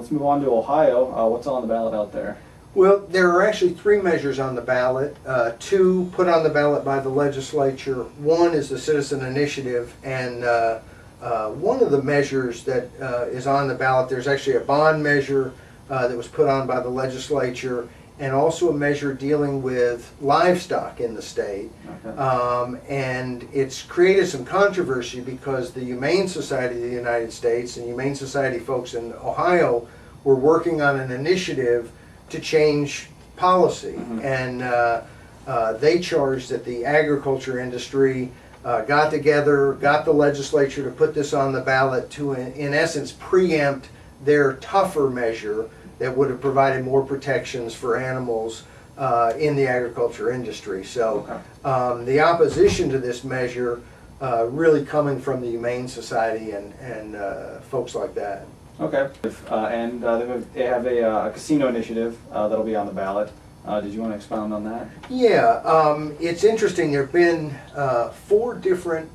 Let's move on to Ohio. What's on the ballot out there? Well, there are actually three measures on the ballot. Two put on the ballot by the legislature. One is the citizen initiative, and one of the measures that is on the ballot, there's actually a bond measure that was put on by the legislature, and also a measure dealing with livestock in the state. Okay. And it's created some controversy because the Humane Society of the United States and Humane Society folks in Ohio were working on an initiative to change policy. Mm-hmm. And they charged that the agriculture industry got together, got the legislature to put this on the ballot to, in essence, preempt their tougher measure that would have provided more protections for animals in the agriculture industry. So Okay. the opposition to this measure really coming from the Humane Society and folks like that. Okay. And they have a casino initiative that'll be on the ballot. Did you want to expound on that? Yeah, it's interesting. There have been 4 different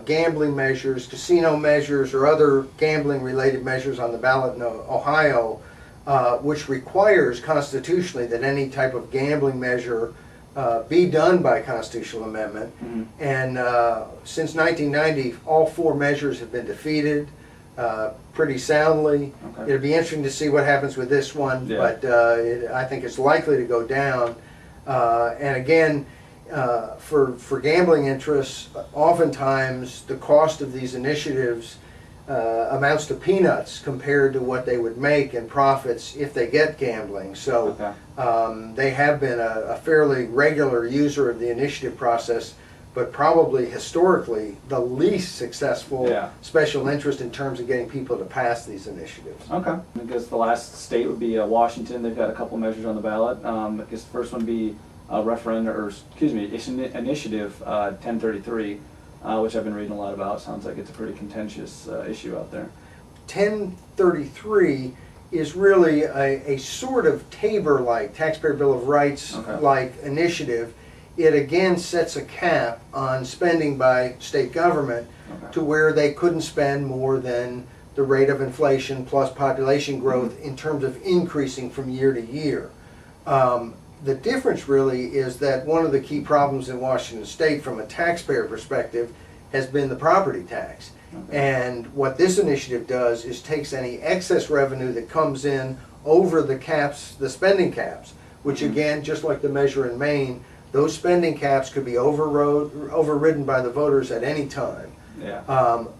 gambling measures, casino measures, or other gambling-related measures on the ballot in Ohio, which requires constitutionally that any type of gambling measure be done by constitutional amendment. Mm-hmm. And since 1990, all 4 measures have been defeated pretty soundly. Okay. It'll be interesting to see what happens with this one, Yeah. but I think it's likely to go down. And again, for gambling interests, oftentimes the cost of these initiatives amounts to peanuts compared to what they would make in profits if they get gambling. So Okay. they have been a fairly regular user of the initiative process, but probably historically the least successful Yeah. special interest in terms of getting people to pass these initiatives. Okay. I guess the last state would be Washington. They've got a couple measures on the ballot. I guess the first one would be referendum, or excuse me, initiative 1033, which I've been reading a lot about. Sounds like it's a pretty contentious issue out there. 1033 is really a sort of Tabor-like, Taxpayer Bill of Rights-like initiative. It again sets a cap on spending by state government Okay. to where they couldn't spend more than the rate of inflation plus population growth in terms of increasing from year to year. The difference really is that one of the key problems in Washington State from a taxpayer perspective has been the property tax. Okay. And what this initiative does is takes any excess revenue that comes in over the caps, the spending caps, which again, just like the measure in Maine, those spending caps could be overridden by the voters at any time. Yeah.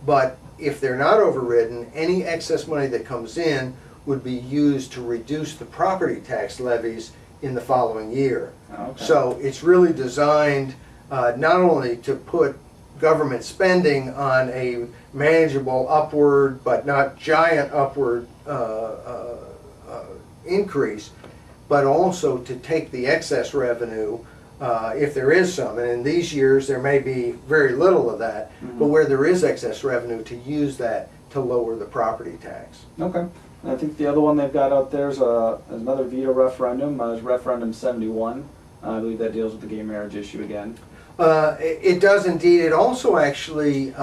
But if they're not overridden, any excess money that comes in would be used to reduce the property tax levies in the following year. Okay. So it's really designed not only to put government spending on a manageable upward but not giant upward increase, but also to take the excess revenue if there is some, and in these years there may be very little of that, Mm-hmm. but where there is excess revenue, to use that to lower the property tax. Okay. And I think the other one they've got out there is another veto referendum. It's referendum 71. I believe that deals with the gay marriage issue again. It does indeed. It also actually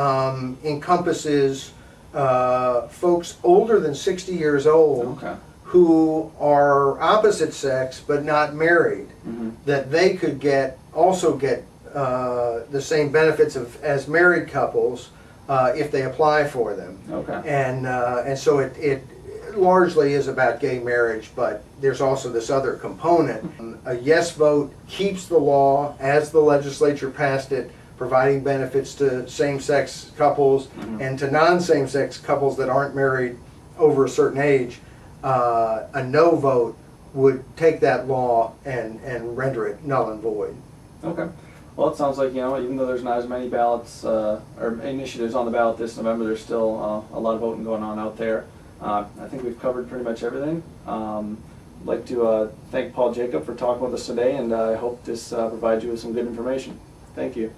encompasses folks older than 60 years old Okay. who are opposite sex but not married, Mm-hmm. that they could also get the same benefits as married couples if they apply for them. Okay. And so it largely is about gay marriage, but there's also this other component. A yes vote keeps the law as the legislature passed it, providing benefits to same-sex couples and to non-same-sex couples that aren't married over a certain age. A no vote would take that law and render it null and void. Okay. Well, it sounds like, even though there's not as many ballots or initiatives on the ballot this November, there's still a lot of voting going on out there. I think we've covered pretty much everything. I'd like to thank Paul Jacbo for talking with us today, and I hope this provides you with some good information. Thank you.